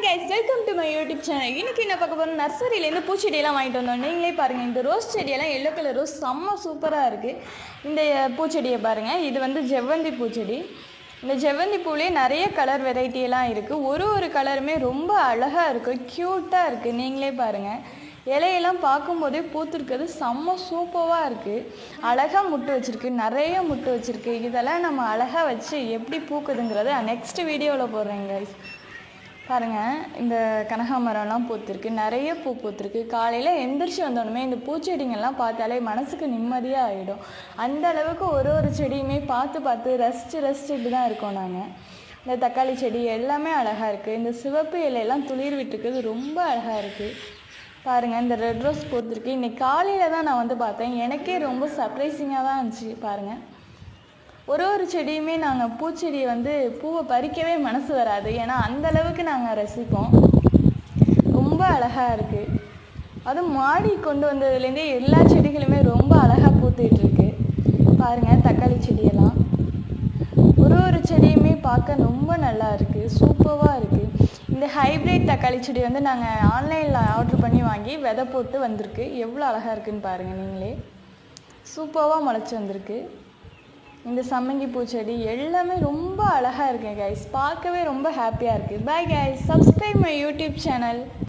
guys, welcome to my YouTube channel. இன்னைக்கு என்ன பார்க்க போறோம், நர்சரியில இருந்து பூச்செடியெல்லாம் வாங்கிட்டு வந்தோம். நீங்களே பாருங்க, இந்த ரோஸ் செடியெல்லாம் எல்லோ கலர் ரோஸ் செம்ம சூப்பரா இருக்கு. இந்த பூச்செடியை பாருங்க, இது வந்து ஜெவ்வந்தி பூச்செடி. இந்த ஜெவ்வந்தி பூவிலே நிறைய கலர் வெரைட்டி எல்லாம் இருக்கு. ஒரு கலருமே ரொம்ப அழகா இருக்கு, கியூட்டா இருக்கு. நீங்களே பாருங்க, இலையெல்லாம் பார்க்கும்போதே பூத்துருக்கிறது செம்ம சூப்பராக இருக்குது. அழகாக முட்டு வச்சுருக்கு, நிறைய முட்டு வச்சுருக்கு. இதெல்லாம் நம்ம அழகாக வச்சு எப்படி பூக்குதுங்கிறத நெக்ஸ்ட் வீடியோவில் போடுறேங்க கைஸ். பாருங்கள், இந்த கனகாமரம்லாம் பூத்துருக்கு, நிறைய பூ பூத்துருக்கு. காலையில் எந்திரிச்சு வந்தோடனே இந்த பூச்செடிங்கெல்லாம் பார்த்தாலே மனசுக்கு நிம்மதியாக ஆகிடும். அந்த அளவுக்கு ஒரு செடியுமே பார்த்து ரசிச்சுட்டு தான் இருக்கோம் நாங்கள். இந்த தக்காளி செடி எல்லாமே அழகாக இருக்குது. இந்த சிவப்பு இலையெல்லாம் துளிர் விட்டுருக்குது, ரொம்ப அழகாக இருக்குது. பாருங்கள், இந்த ரெட் ரோஸ் பூத்துருக்கு. இன்றைக்கி காலையில் தான் நான் வந்து பார்த்தேன். எனக்கே ரொம்ப சர்ப்ரைசிங்காக தான் இருந்துச்சு. பாருங்கள், ஒரு செடியுமே நாங்கள் பூச்செடியை வந்து பூவை பறிக்கவே மனசு வராது, ஏன்னா அந்தளவுக்கு நாங்கள் ரசிப்போம். ரொம்ப அழகாக இருக்குது. அதுவும் மாடி கொண்டு வந்ததுலேருந்தே எல்லா செடிகளுமே ரொம்ப அழகாக பூத்துட்ருக்கு. பாருங்கள், தக்காளி செடியெல்லாம் ஒரு செடியுமே பார்க்க ரொம்ப நல்லா இருக்குது, சூப்பராக இருக்குது. இந்த ஹைப்ரிட் தக்காளி செடி வந்து நாங்கள் ஆன்லைனில் ஆர்டர் பண்ணி வாங்கி விதை போட்டு வந்திருக்கு. எவ்வளோ அழகாக இருக்குதுன்னு பாருங்கள் நீங்களே. சூப்பராக முளைச்சி வந்திருக்கு. இந்த சம்மங்கி பூச்செடி எல்லாமே ரொம்ப அழகாக இருக்குது கைஸ். பார்க்கவே ரொம்ப ஹாப்பியாக இருக்குது. Bye guys, subscribe my YouTube channel.